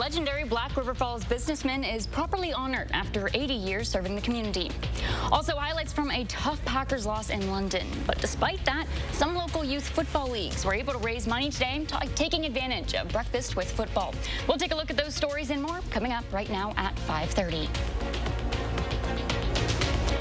legendary Black River Falls businessman is properly honored after 80 years serving the community. Also highlights from a tough Packers loss in London. But despite that, some local youth football leagues were able to raise money today, taking advantage of breakfast with football. We'll take a look at those stories and more coming up right now at 5:30.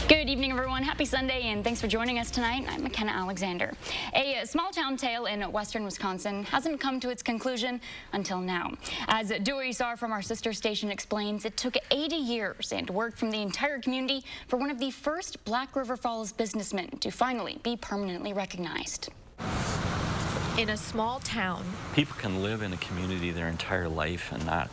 Good evening, everyone. Happy Sunday, and thanks for joining us tonight. I'm McKenna Alexander. A small-town tale in western Wisconsin hasn't come to its conclusion until now. As Dewey Sar from our sister station explains, it took 80 years and work from the entire community for one of the first Black River Falls businessmen to finally be permanently recognized. In a small town, people can live in a community their entire life and not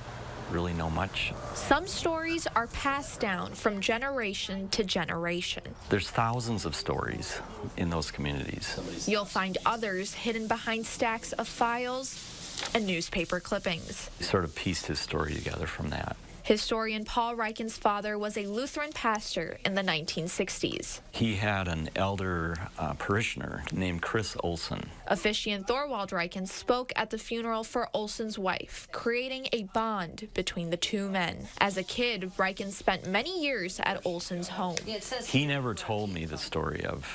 really know much. Some stories are passed down from generation to generation. There's thousands of stories in those communities. You'll find others hidden behind stacks of files and newspaper clippings. He sort of pieced his story together from that. Historian Paul Reichen's father was a Lutheran pastor in the 1960s. He had an elder parishioner named Chris Olson. Officiant Thorwald Reichen spoke at the funeral for Olson's wife, creating a bond between the two men. As a kid, Reichen spent many years at Olson's home. He never told me the story of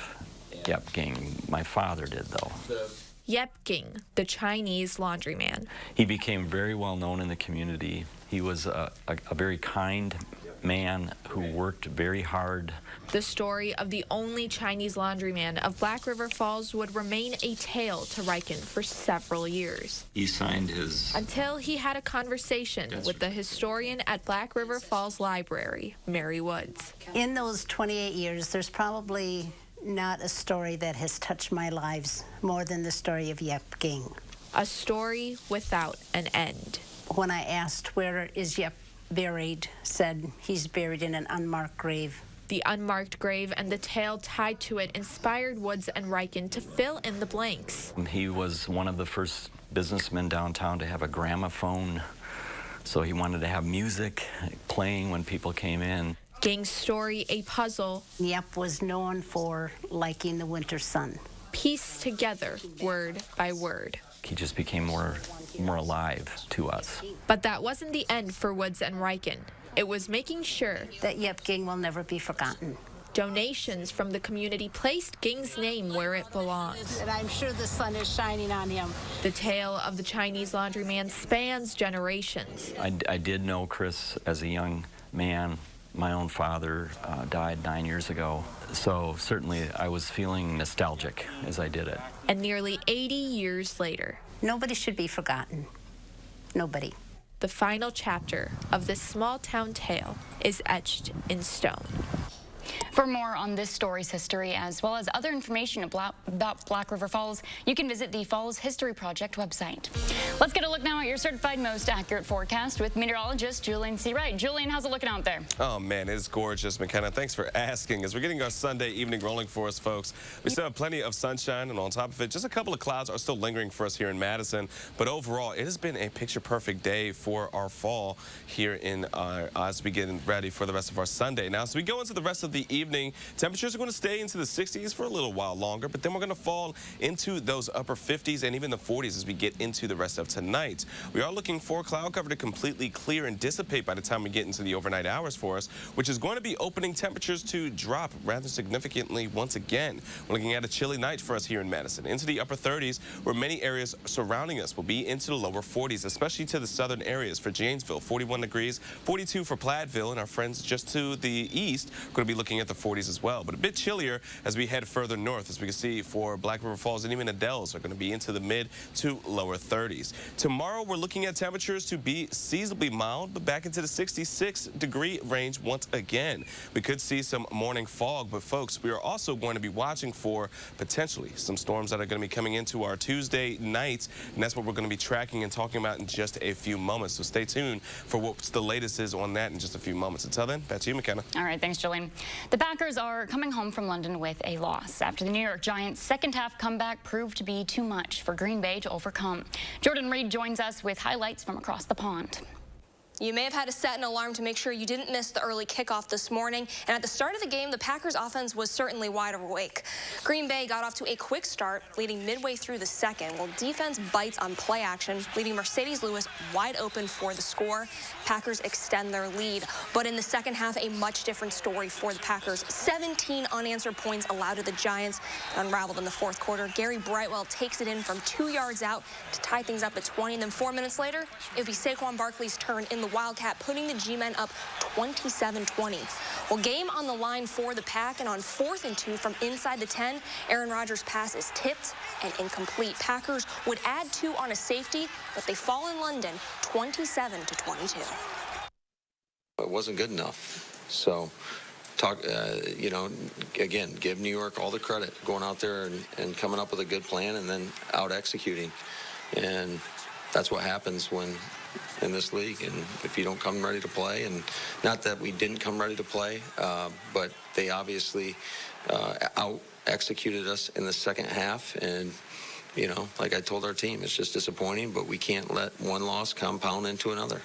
Yep-Ging. My father did, though. Yep-Ging, the Chinese laundryman. He became very well known in the community. He was a very kind man who worked very hard. The story of the only Chinese laundryman of Black River Falls would remain a tale to Reichen for several years. He signed his... Until he had a conversation with the historian at Black River Falls Library, Mary Woods. In those 28 years, there's probably not a story that has touched my lives more than the story of Yep-Ging. A story without an end. When I asked where is Yep buried, said he's buried in an unmarked grave. The unmarked grave and the tale tied to it inspired Woods and Reichen to fill in the blanks. He was one of the first businessmen downtown to have a gramophone, so he wanted to have music playing when people came in. Ging's story a puzzle. Yep was known for liking the winter sun. Pieced together word by word. He just became more alive to us. But that wasn't the end for Woods and Reichen. It was making sure that Yep-Ging will never be forgotten. Donations from the community placed Ging's name where it belongs. And I'm sure the sun is shining on him. The tale of the Chinese laundryman spans generations. I did know Chris as a young man. My own father died 9 years ago, so certainly I was feeling nostalgic as I did it. And nearly 80 years later, nobody should be forgotten. Nobody. The final chapter of this small town tale is etched in stone. For more on this story's history, as well as other information about Black River Falls, you can visit the Falls History Project website. Let's get a look now at your certified most accurate forecast with meteorologist Julian C. Wright. Julian, how's it looking out there? Oh, man, it's gorgeous, McKenna. Thanks for asking. As we're getting our Sunday evening rolling for us, folks, we still have plenty of sunshine, and on top of it, just a couple of clouds are still lingering for us here in Madison. But overall, it has been a picture-perfect day for our fall here in as we get ready for the rest of our Sunday. Now, as we go into the rest of the evening, temperatures are going to stay into the 60s for a little while longer, but then we're going to fall into those upper 50s and even the 40s as we get into the rest of tonight. We are looking for cloud cover to completely clear and dissipate by the time we get into the overnight hours for us, which is going to be opening temperatures to drop rather significantly once again. We're looking at a chilly night for us here in Madison, into the upper 30s, where many areas surrounding us will be into the lower 40s, especially to the southern areas. For Janesville, 41 degrees, 42 for Platteville, and our friends just to the east are going to be looking at the 40s as well, but a bit chillier as we head further north. As we can see, for Black River Falls and even Adels are going to be into the mid to lower 30s. Tomorrow, we're looking at temperatures to be seasonably mild, but back into the 66-degree range once again. We could see some morning fog, but folks, we are also going to be watching for potentially some storms that are going to be coming into our Tuesday nights, and that's what we're going to be tracking and talking about in just a few moments. So stay tuned for what the latest is on that in just a few moments. Until then, back to you, McKenna. All right, thanks, Julian. The Packers are coming home from London with a loss after the New York Giants' second-half comeback proved to be too much for Green Bay to overcome. Jordan Reed joins us with highlights from across the pond. You may have had to set an alarm to make sure you didn't miss the early kickoff this morning. And at the start of the game, the Packers offense was certainly wide awake. Green Bay got off to a quick start, leading midway through the second, while defense bites on play action, leaving Mercedes Lewis wide open for the score. Packers extend their lead. But in the second half, a much different story for the Packers. 17 unanswered points allowed to the Giants. Unraveled in the fourth quarter, Gary Brightwell takes it in from 2 yards out to tie things up at 20. And then 4 minutes later, it would be Saquon Barkley's turn in the Wildcat, putting the G-men up 27-20. Well, game on the line for the Pack, and on 4th and 2 from inside the 10, Aaron Rodgers' pass is tipped and incomplete. Packers would add 2 on a safety, but they fall in London 27-22. It wasn't good enough. So, again, give New York all the credit, going out there and coming up with a good plan and then out executing. And that's what happens when in this league, and if you don't come ready to play, and not that we didn't come ready to play, but they obviously out executed us in the second half, and like I told our team, it's just disappointing, but we can't let one loss compound into another.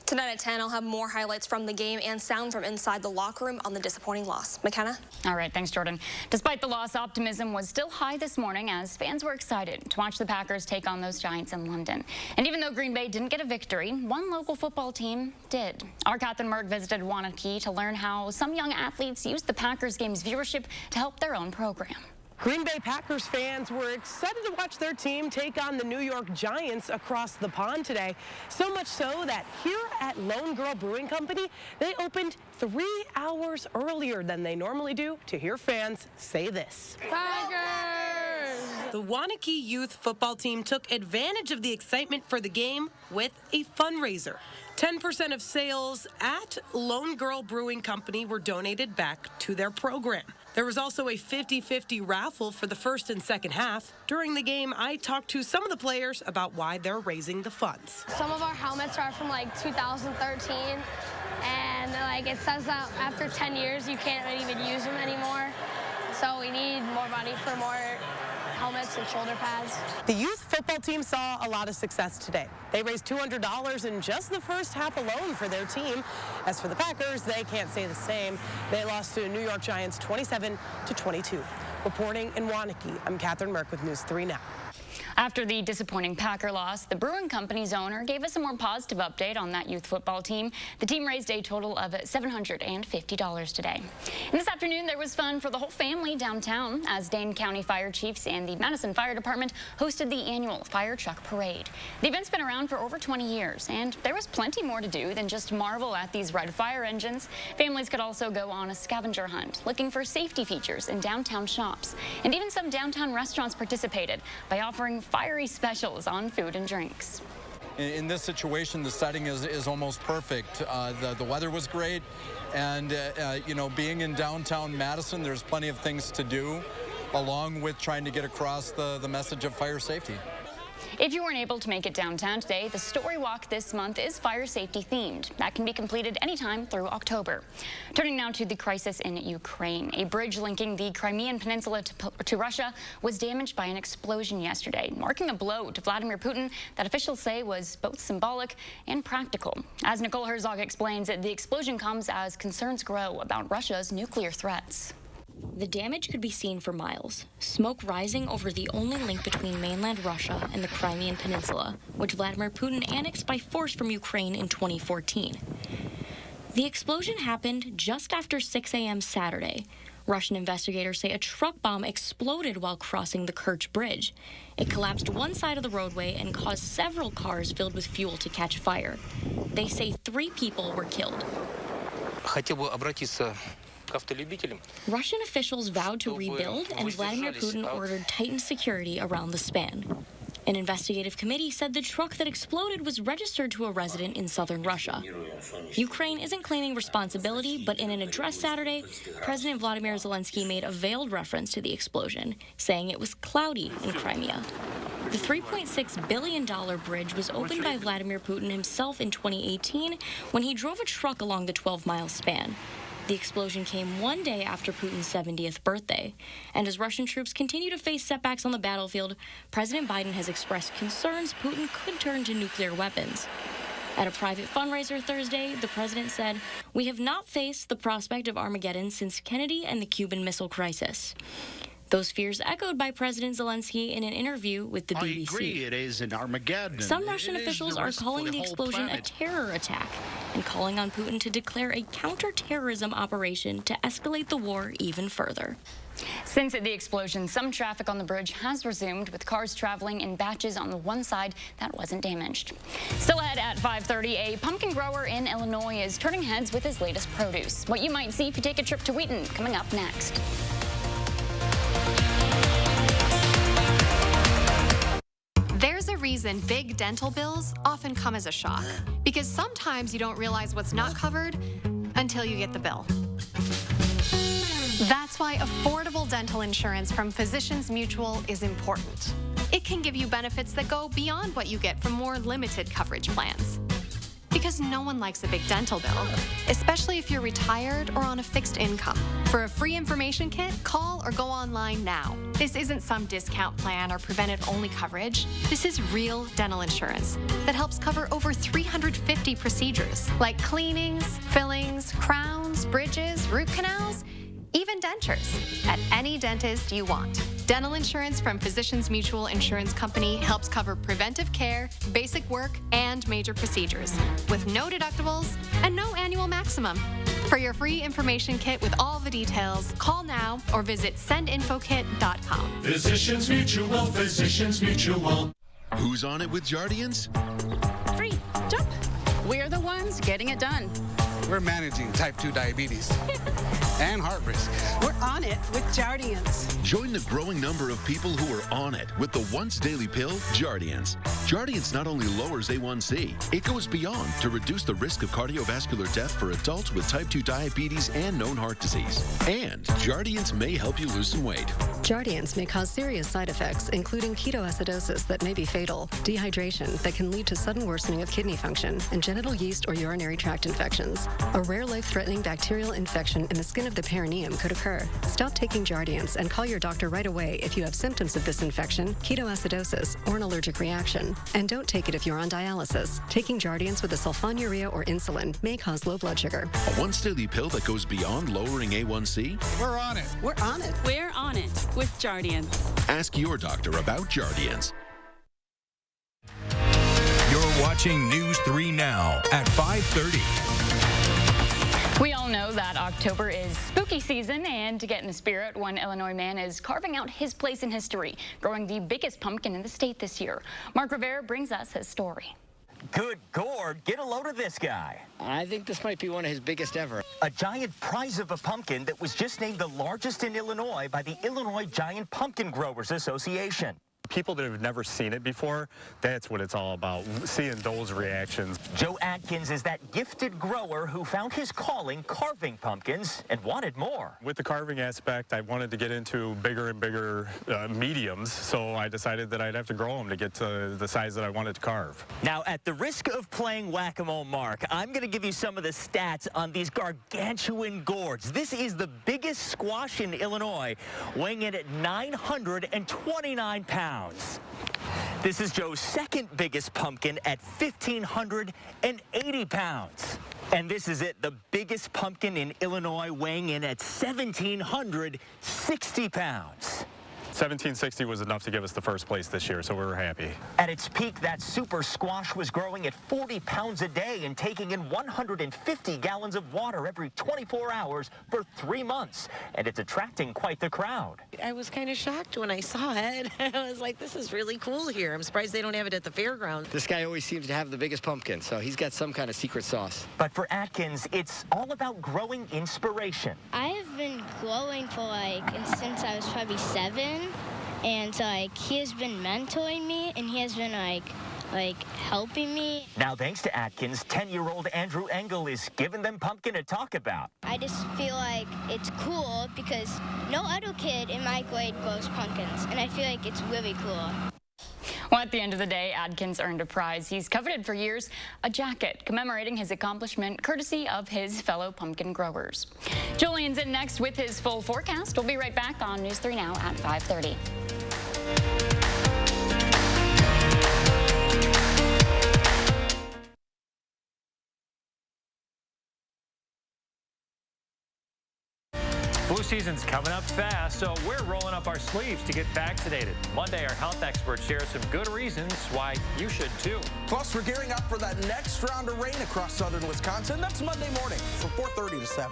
Tonight at 10, I'll have more highlights from the game and sound from inside the locker room on the disappointing loss. McKenna? All right, thanks, Jordan. Despite the loss, optimism was still high this morning as fans were excited to watch the Packers take on those Giants in London. And even though Green Bay didn't get a victory, one local football team did. Our Catherine Merck visited Wanakee to learn how some young athletes used the Packers game's viewership to help their own program. Green Bay Packers fans were excited to watch their team take on the New York Giants across the pond today. So much so that here at Lone Girl Brewing Company, they opened 3 hours earlier than they normally do to hear fans say this. Packers! The Wanakee youth football team took advantage of the excitement for the game with a fundraiser. 10% of sales at Lone Girl Brewing Company were donated back to their program. There was also a 50-50 raffle for the first and second half. During the game, I talked to some of the players about why they're raising the funds. Some of our helmets are from 2013, and it says that after 10 years you can't even use them anymore. So we need more money for more helmets and shoulder pads. The youth football team saw a lot of success today. They raised $200 in just the first half alone for their team. As for the Packers, they can't say the same. They lost to New York Giants 27-22. Reporting in Wanakee, I'm Catherine Merck with News 3 Now. After the disappointing Packer loss, the Brewing Company's owner gave us a more positive update on that youth football team. The team raised a total of $750 today. And this afternoon, there was fun for the whole family downtown as Dane County Fire Chiefs and the Madison Fire Department hosted the annual Fire Truck Parade. The event's been around for over 20 years, and there was plenty more to do than just marvel at these red fire engines. Families could also go on a scavenger hunt, looking for safety features in downtown shops. And even some downtown restaurants participated by offering fiery specials on food and drinks. In this situation, the setting is almost perfect. The weather was great, and being in downtown Madison, there's plenty of things to do, along with trying to get across the message of fire safety. If you weren't able to make it downtown today, the Story Walk this month is fire safety themed. That can be completed anytime through October. Turning now to the crisis in Ukraine. A bridge linking the Crimean Peninsula to Russia was damaged by an explosion yesterday, marking a blow to Vladimir Putin that officials say was both symbolic and practical. As Nicole Herzog explains, the explosion comes as concerns grow about Russia's nuclear threats. The damage could be seen for miles, smoke rising over the only link between mainland Russia and the Crimean Peninsula, which Vladimir Putin annexed by force from Ukraine in 2014. The explosion happened just after 6 a.m. Saturday. Russian investigators say a truck bomb exploded while crossing the Kerch Bridge. It collapsed one side of the roadway and caused several cars filled with fuel to catch fire. They say 3 people were killed. Russian officials vowed to rebuild, and Vladimir Putin ordered tightened security around the span. An investigative committee said the truck that exploded was registered to a resident in southern Russia. Ukraine isn't claiming responsibility, but in an address Saturday, President Vladimir Zelensky made a veiled reference to the explosion, saying it was cloudy in Crimea. The $3.6 billion bridge was opened by Vladimir Putin himself in 2018 when he drove a truck along the 12-mile span. The explosion came one day after Putin's 70th birthday. And as Russian troops continue to face setbacks on the battlefield, President Biden has expressed concerns Putin could turn to nuclear weapons. At a private fundraiser Thursday, the president said, "We have not faced the prospect of Armageddon since Kennedy and the Cuban Missile Crisis." Those fears echoed by President Zelensky in an interview with the BBC. I agree, it is an Armageddon. Some Russian officials are calling the explosion a planet. terror attack and calling on Putin to declare a counterterrorism operation to escalate the war even further. Since the explosion, some traffic on the bridge has resumed, with cars traveling in batches on the one side that wasn't damaged. Still ahead at 5:30, a pumpkin grower in Illinois is turning heads with his latest produce. What you might see if you take a trip to Wheaton, coming up next. There's a reason big dental bills often come as a shock, because sometimes you don't realize what's not covered until you get the bill. That's why affordable dental insurance from Physicians Mutual is important. It can give you benefits that go beyond what you get from more limited coverage plans. Because no one likes a big dental bill, especially if you're retired or on a fixed income. For a free information kit, call or go online now. This isn't some discount plan or preventive-only coverage. This is real dental insurance that helps cover over 350 procedures, like cleanings, fillings, crowns, bridges, root canals, even dentures, at any dentist you want. Dental insurance from Physicians Mutual Insurance Company helps cover preventive care, basic work, and major procedures, with no deductibles and no annual maximum. For your free information kit with all the details, call now or visit sendinfokit.com. Physicians Mutual, Physicians Mutual. Who's on it with Jardians? Free. Jump. We're the ones getting it done. We're managing type 2 diabetes and heart risk. We're on it with Jardians. Join the growing number of people who are on it with the once daily pill, Jardians. Jardians not only lowers A1C, it goes beyond to reduce the risk of cardiovascular death for adults with type 2 diabetes and known heart disease. And Jardians may help you lose some weight. Jardians may cause serious side effects, including ketoacidosis that may be fatal, dehydration that can lead to sudden worsening of kidney function, and genital yeast or urinary tract infections. A rare life-threatening bacterial infection in the skin of the perineum could occur. Stop taking Jardians and call your doctor right away if you have symptoms of this infection, ketoacidosis, or an allergic reaction. And don't take it if you're on dialysis. Taking Jardians with a sulfonylurea or insulin may cause low blood sugar. A once daily pill that goes beyond lowering A1C? We're on it. We're on it. We're on it with Jardians. Ask your doctor about Jardians. You're watching News 3 Now at 5:30. We all know that October is spooky season, and to get in the spirit, one Illinois man is carving out his place in history, growing the biggest pumpkin in the state this year. Mark Rivera brings us his story. Good gourd, get a load of this guy. I think this might be one of his biggest ever. A giant prize of a pumpkin that was just named the largest in Illinois by the Illinois Giant Pumpkin Growers Association. People that have never seen it before, that's what it's all about, seeing those reactions. Joe Atkins is that gifted grower who found his calling carving pumpkins and wanted more. With the carving aspect, I wanted to get into bigger and bigger mediums, so I decided that I'd have to grow them to get to the size that I wanted to carve. Now, at the risk of playing whack-a-mole, Mark, I'm going to give you some of the stats on these gargantuan gourds. This is the biggest squash in Illinois, weighing in at 929 pounds. This is Joe's second biggest pumpkin at 1,580 pounds. And this is it, the biggest pumpkin in Illinois, weighing in at 1,760 pounds. 1760 was enough to give us the first place this year, so we were happy. At its peak, that super squash was growing at 40 pounds a day and taking in 150 gallons of water every 24 hours for 3 months. And it's attracting quite the crowd. I was kind of shocked when I saw it. I was like, this is really cool here. I'm surprised they don't have it at the fairground. This guy always seems to have the biggest pumpkin, so he's got some kind of secret sauce. But for Atkins, it's all about growing inspiration. I have been growing for since I was probably 7. And he has been mentoring me, and he has been helping me. Now, thanks to Atkins, 10-year-old Andrew Engel is giving them pumpkin to talk about. I just feel like it's cool because no other kid in my grade grows pumpkins, and I feel like it's really cool. Well, at the end of the day, Atkins earned a prize he's coveted for years, a jacket commemorating his accomplishment, courtesy of his fellow pumpkin growers. Julian's in next with his full forecast. We'll be right back on News 3 Now at 5:30. season's coming up fast, so we're rolling up our sleeves to get vaccinated. Monday, our health experts share some good reasons why you should too. Plus, we're gearing up for that next round of rain across southern Wisconsin. That's Monday morning from 4:30 to 7.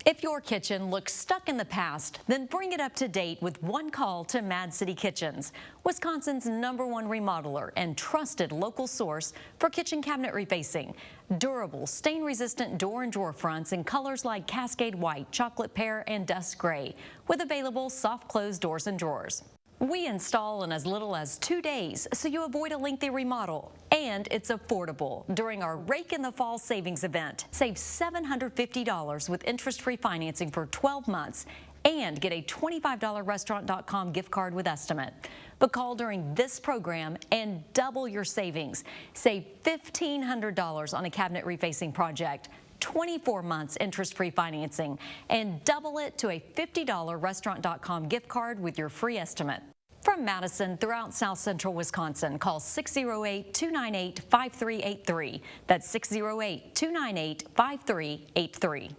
If your kitchen looks stuck in the past, then bring it up to date with one call to Mad City Kitchens, Wisconsin's #1 remodeler and trusted local source for kitchen cabinet refacing. Durable, stain-resistant door and drawer fronts in colors like Cascade White, Chocolate Pear, and Dust Gray, with available soft-close doors and drawers. We install in as little as 2 days, so you avoid a lengthy remodel. And it's affordable. During our Rake in the Fall savings event, save $750 with interest-free financing for 12 months and get a $25 restaurant.com gift card with estimate. But call during this program and double your savings. Save $1,500 on a cabinet refacing project. 24 months interest-free financing, and double it to a $50 restaurant.com gift card with your free estimate. From Madison throughout South Central Wisconsin, call 608-298-5383. That's 608-298-5383.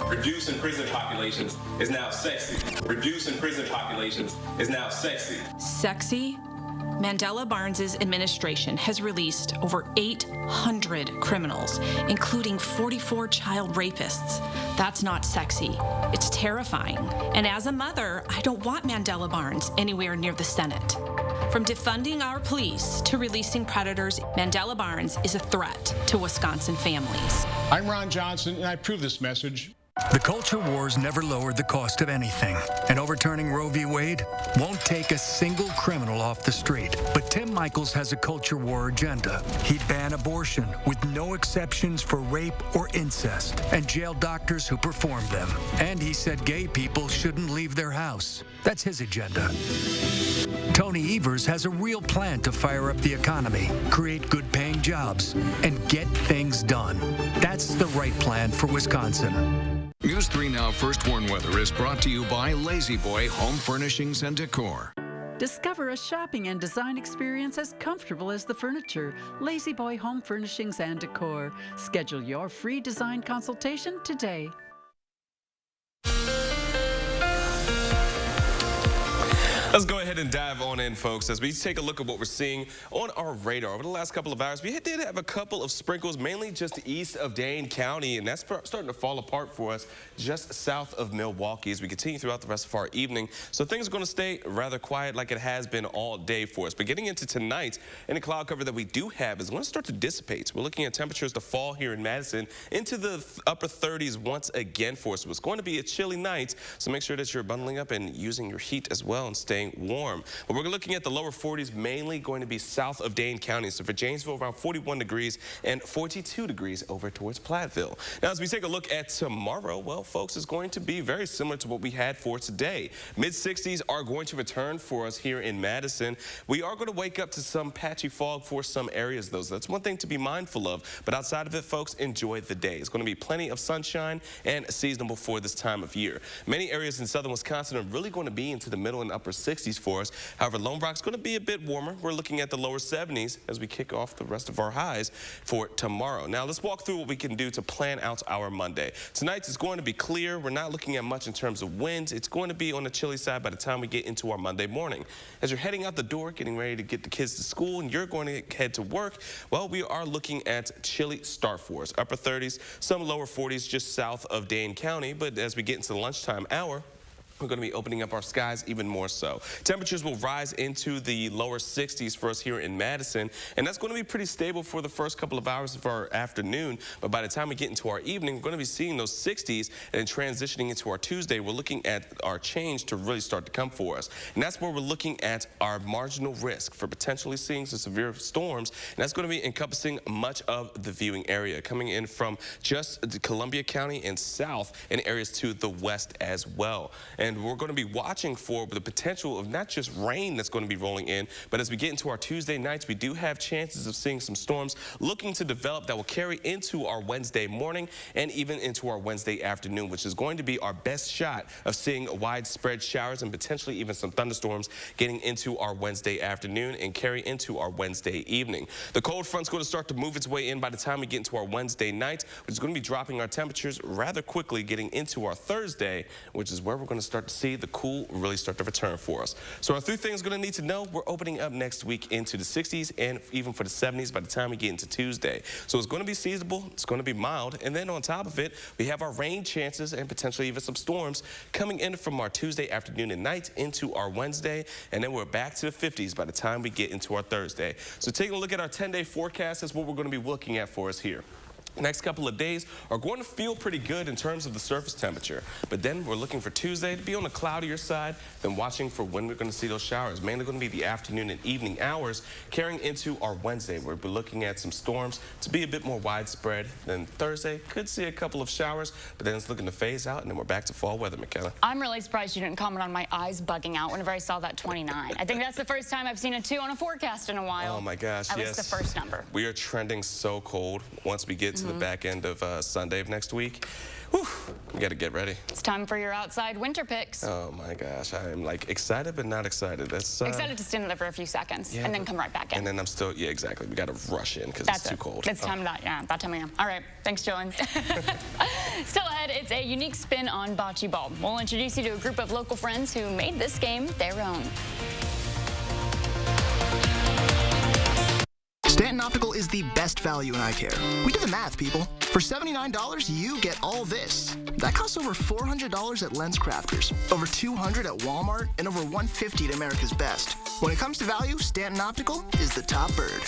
Reducing prison populations is now sexy. Reducing prison populations is now sexy. Sexy? Mandela Barnes's administration has released over 800 criminals, including 44 child rapists. That's not sexy. It's terrifying. And as a mother, I don't want Mandela Barnes anywhere near the Senate. From defunding our police to releasing predators, Mandela Barnes is a threat to Wisconsin families. I'm Ron Johnson, and I approve this message. The culture wars never lowered the cost of anything, and overturning Roe v. Wade won't take a single criminal off the street. But Tim Michaels has a culture war agenda. He'd ban abortion with no exceptions for rape or incest, and jail doctors who perform them. And he said gay people shouldn't leave their house. That's his agenda. Tony Evers has a real plan to fire up the economy, create good-paying jobs, and get things done. That's the right plan for Wisconsin. News 3 Now First Warn Weather is brought to you by Lazy Boy Home Furnishings and Decor. Discover a shopping and design experience as comfortable as the furniture. Lazy Boy Home Furnishings and Decor. Schedule your free design consultation today. Let's go ahead and dive on in, folks, as we take a look at what we're seeing on our radar. Over the last couple of hours, we did have a couple of sprinkles, mainly just east of Dane County, and that's starting to fall apart for us just south of Milwaukee as we continue throughout the rest of our evening. So things are going to stay rather quiet like it has been all day for us. But getting into tonight, any cloud cover that we do have is going to start to dissipate. We're looking at temperatures to fall here in Madison into the upper 30s once again for us. So it's going to be a chilly night, so make sure that you're bundling up and using your heat as well and staying warm. But we're looking at the lower 40s, mainly going to be south of Dane County. So for Janesville, around 41 degrees and 42 degrees over towards Platteville. Now, as we take a look at tomorrow, well, folks, it's going to be very similar to what we had for today. Mid-60s are going to return for us here in Madison. We are going to wake up to some patchy fog for some areas, though. So that's one thing to be mindful of. But outside of it, folks, enjoy the day. It's going to be plenty of sunshine and seasonable for this time of year. Many areas in southern Wisconsin are really going to be into the middle and upper 60s for us. However, Lone Rock's going to be a bit warmer. We're looking at the lower 70s as we kick off the rest of our highs for tomorrow. Now, let's walk through what we can do to plan out our Monday. Tonight is going to be clear. We're not looking at much in terms of winds. It's going to be on the chilly side by the time we get into our Monday morning. As you're heading out the door, getting ready to get the kids to school, and you're going to head to work, well, we are looking at chilly start for us. Upper 30s, some lower 40s just south of Dane County. But as we get into the lunchtime hour, we're going to be opening up our skies even more so. Temperatures will rise into the lower 60s for us here in Madison, and that's going to be pretty stable for the first couple of hours of our afternoon. But by the time we get into our evening, we're going to be seeing those 60s, and transitioning into our Tuesday, we're looking at our change to really start to come for us. And that's where we're looking at our marginal risk for potentially seeing some severe storms, and that's going to be encompassing much of the viewing area, coming in from just Columbia County and south, and areas to the west as well. And and we're going to be watching for the potential of not just rain that's going to be rolling in, but as we get into our Tuesday nights, we do have chances of seeing some storms looking to develop that will carry into our Wednesday morning and even into our Wednesday afternoon, which is going to be our best shot of seeing widespread showers and potentially even some thunderstorms getting into our Wednesday afternoon and carry into our Wednesday evening. The cold front's going to start to move its way in by the time we get into our Wednesday night, which is going to be dropping our temperatures rather quickly getting into our Thursday, which is where we're going to start to see the cool really start to return for us. So our 3 things going to need to know, we're opening up next week into the 60s and even for the 70s by the time we get into Tuesday. So it's going to be seasonable, it's going to be mild, and then on top of it, we have our rain chances and potentially even some storms coming in from our Tuesday afternoon and night into our Wednesday, and then we're back to the 50s by the time we get into our Thursday. So taking a look at our 10-day forecast is what we're going to be looking at for us here. The next couple of days are going to feel pretty good in terms of the surface temperature. But then we're looking for Tuesday to be on the cloudier side, then watching for when we're going to see those showers. Mainly going to be the afternoon and evening hours carrying into our Wednesday. We'll be looking at some storms to be a bit more widespread. Then Thursday could see a couple of showers, but then it's looking to phase out, and then we're back to fall weather, McKenna. I'm really surprised you didn't comment on my eyes bugging out whenever I saw that 29. I think that's the first time I've seen a 2 on a forecast in a while. Oh my gosh, At yes. least the first number. We are trending so cold once we get to the back end of Sunday of next week. Whew, we got to get ready. It's time for your outside winter picks. Oh my gosh, I am like excited but not excited. That's excited to stand there for a few seconds and then come right back in. And then I'm still, yeah, exactly. We got to rush in because it's too cold. It's time that time of year. All right, thanks, Joan. Still ahead, it's a unique spin on bocce ball. We'll introduce you to a group of local friends who made this game their own. Stanton Optical is the best value in eye care. We did the math, people. For $79, you get all this. That costs over $400 at Lens Crafters, over $200 at Walmart, and over $150 at America's Best. When it comes to value, Stanton Optical is the top bird.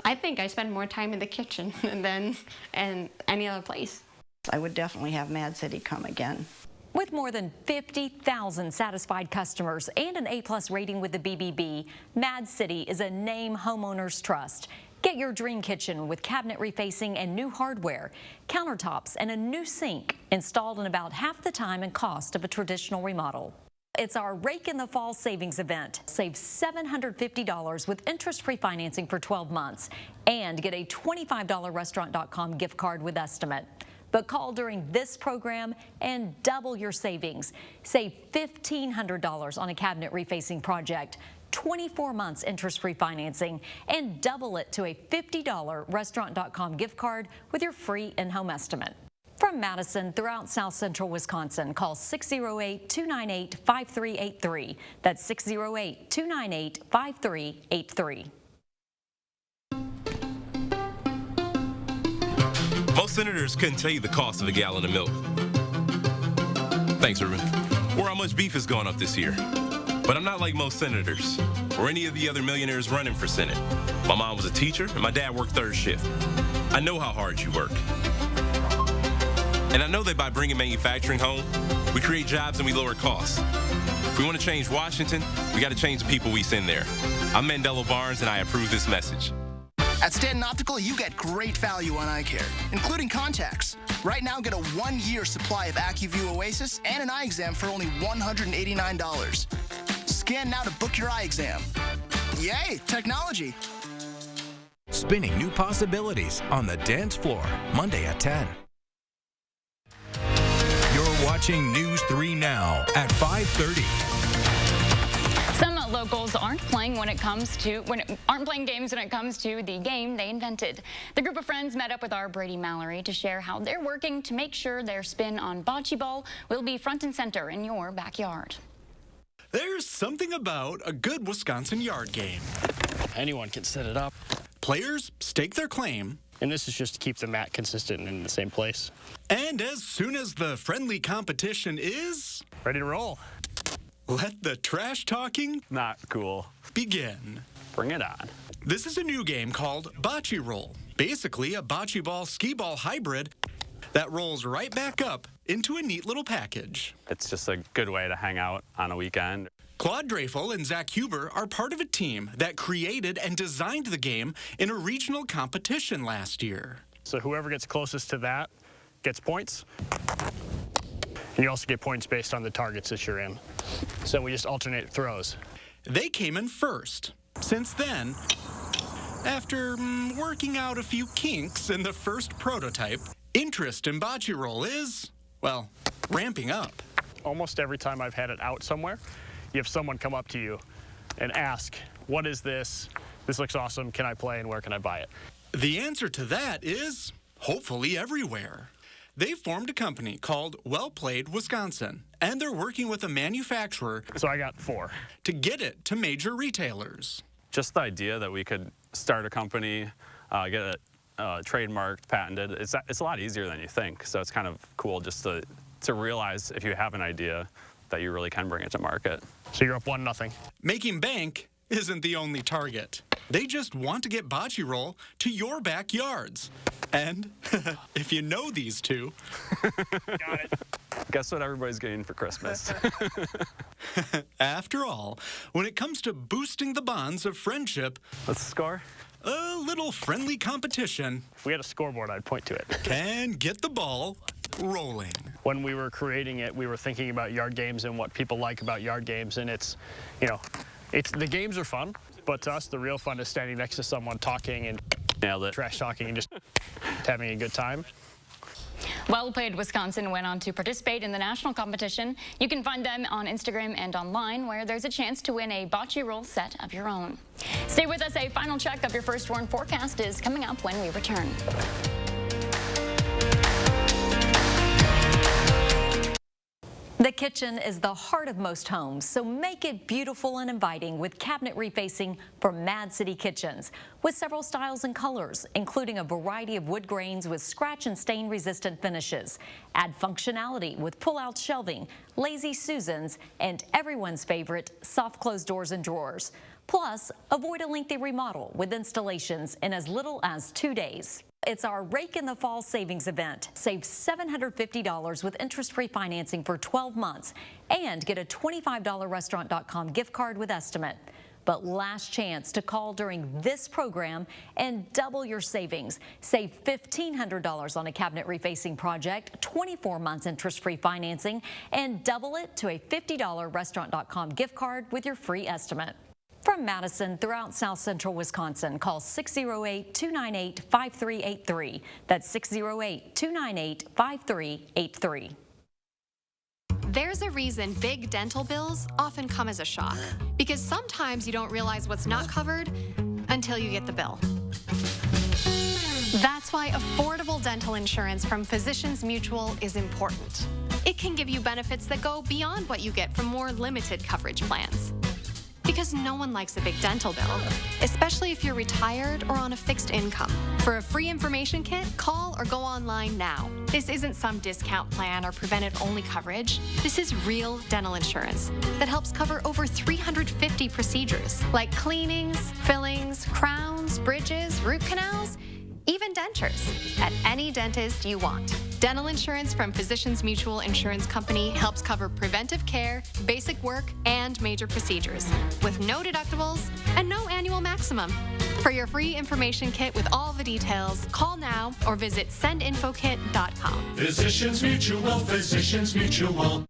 I think I spend more time in the kitchen than in any other place. I would definitely have Mad City come again. With more than 50,000 satisfied customers and an A+ rating with the BBB, Mad City is a name homeowners trust. Get your dream kitchen with cabinet refacing and new hardware, countertops, and a new sink installed in about half the time and cost of a traditional remodel. It's our Rake in the Fall savings event. Save $750 with interest-free financing for 12 months and get a $25 Restaurant.com gift card with estimate. But call during this program and double your savings. Save $1,500 on a cabinet refacing project, 24 months interest-free financing, and double it to a $50 Restaurant.com gift card with your free in-home estimate. From Madison throughout South Central Wisconsin, call 608-298-5383. That's 608-298-5383. Most senators couldn't tell you the cost of a gallon of milk. Thanks, Ruben. Or how much beef has gone up this year. But I'm not like most senators or any of the other millionaires running for Senate. My mom was a teacher and my dad worked third shift. I know how hard you work. And I know that by bringing manufacturing home, we create jobs and we lower costs. If we want to change Washington, we got to change the people we send there. I'm Mandela Barnes and I approve this message. At Stanton Optical, you get great value on eye care, including contacts. Right now, get a 1-year supply of AccuView Oasis and an eye exam for only $189. Scan now to book your eye exam. Yay, technology. Spinning new possibilities on the dance floor, Monday at 10. You're watching News 3 Now at 5:30. Some locals aren't playing games when it comes to the game they invented. The group of friends met up with our Brady Mallory to share how they're working to make sure their spin on bocce ball will be front and center in your backyard. There's something about a good Wisconsin yard game. Anyone can set it up. Players stake their claim. And this is just to keep the mat consistent and in the same place. And as soon as the friendly competition is ready to roll, let the trash talking not cool begin. Bring it on. This is a new game called Bocce Roll. Basically a bocce ball skee ball hybrid that rolls right back up into a neat little package. It's just a good way to hang out on a weekend. Claude Dreyfel and Zach Huber are part of a team that created and designed the game in a regional competition last year. So whoever gets closest to that gets points. You also get points based on the targets that you're in. So we just alternate throws. They came in first. Since then, after working out a few kinks in the first prototype, interest in bocce roll is, well, ramping up. Almost every time I've had it out somewhere, you have someone come up to you and ask, what is this? This looks awesome. Can I play and where can I buy it? The answer to that is hopefully everywhere. They formed a company called Well Played Wisconsin, and they're working with a manufacturer. So I got 4. To get it to major retailers. Just the idea that we could start a company, get it trademarked, patented, it's a lot easier than you think. So it's kind of cool just to realize if you have an idea that you really can bring it to market. So you're up 1-0. Making bank isn't the only target. They just want to get bocce roll to your backyards. And if you know these two... Got it. Guess what everybody's getting for Christmas? After all, when it comes to boosting the bonds of friendship... Let's score. A little friendly competition... If we had a scoreboard, I'd point to it. Can get the ball rolling. When we were creating it, we were thinking about yard games and what people like about yard games. And it's, the games are fun. But to us, the real fun is standing next to someone talking and trash talking and just having a good time. Well Played Wisconsin went on to participate in the national competition. You can find them on Instagram and online, where there's a chance to win a bocce roll set of your own. Stay with us. A final check of your first warn forecast is coming up when we return. The kitchen is the heart of most homes, so make it beautiful and inviting with cabinet refacing from Mad City Kitchens. With several styles and colors, including a variety of wood grains with scratch and stain resistant finishes. Add functionality with pull-out shelving, lazy Susans, and everyone's favorite soft closed doors and drawers. Plus, avoid a lengthy remodel with installations in as little as 2 days. It's our Rake in the Fall savings event. Save $750 with interest-free financing for 12 months and get a $25 restaurant.com gift card with estimate. But last chance to call during this program and double your savings. Save $1,500 on a cabinet refacing project, 24 months interest-free financing, and double it to a $50 restaurant.com gift card with your free estimate. From Madison throughout South Central Wisconsin, call 608-298-5383. That's 608-298-5383. There's a reason big dental bills often come as a shock, because sometimes you don't realize what's not covered until you get the bill. That's why affordable dental insurance from Physicians Mutual is important. It can give you benefits that go beyond what you get from more limited coverage plans. Because no one likes a big dental bill, especially if you're retired or on a fixed income. For a free information kit, call or go online now. This isn't some discount plan or preventive-only coverage. This is real dental insurance that helps cover over 350 procedures, like cleanings, fillings, crowns, bridges, root canals, even dentures, at any dentist you want. Dental insurance from Physicians Mutual Insurance Company helps cover preventive care, basic work, and major procedures, with no deductibles and no annual maximum. For your free information kit with all the details, call now or visit sendinfokit.com. Physicians Mutual, Physicians Mutual.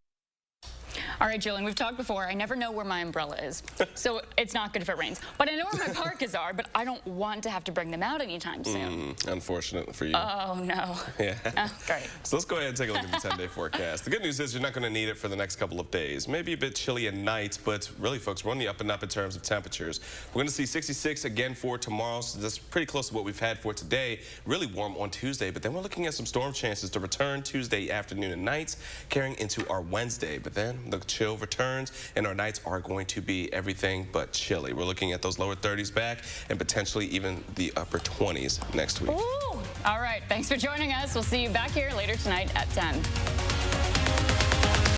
All right, Jillian, we've talked before. I never know where my umbrella is, so it's not good if it rains. But I know where my parkas are, but I don't want to have to bring them out anytime soon. Unfortunate for you. Oh, no. Yeah. Oh, great. So let's go ahead and take a look at the 10-day forecast. The good news is you're not going to need it for the next couple of days. Maybe a bit chilly at night, but really, folks, we're on the up and up in terms of temperatures. We're going to see 66 again for tomorrow, so that's pretty close to what we've had for today. Really warm on Tuesday, but then we're looking at some storm chances to return Tuesday afternoon and nights, carrying into our Wednesday. But then the chill returns, and our nights are going to be everything but chilly. We're looking at those lower 30s back and potentially even the upper 20s next week. Ooh. All right. Thanks for joining us. We'll see you back here later tonight at 10.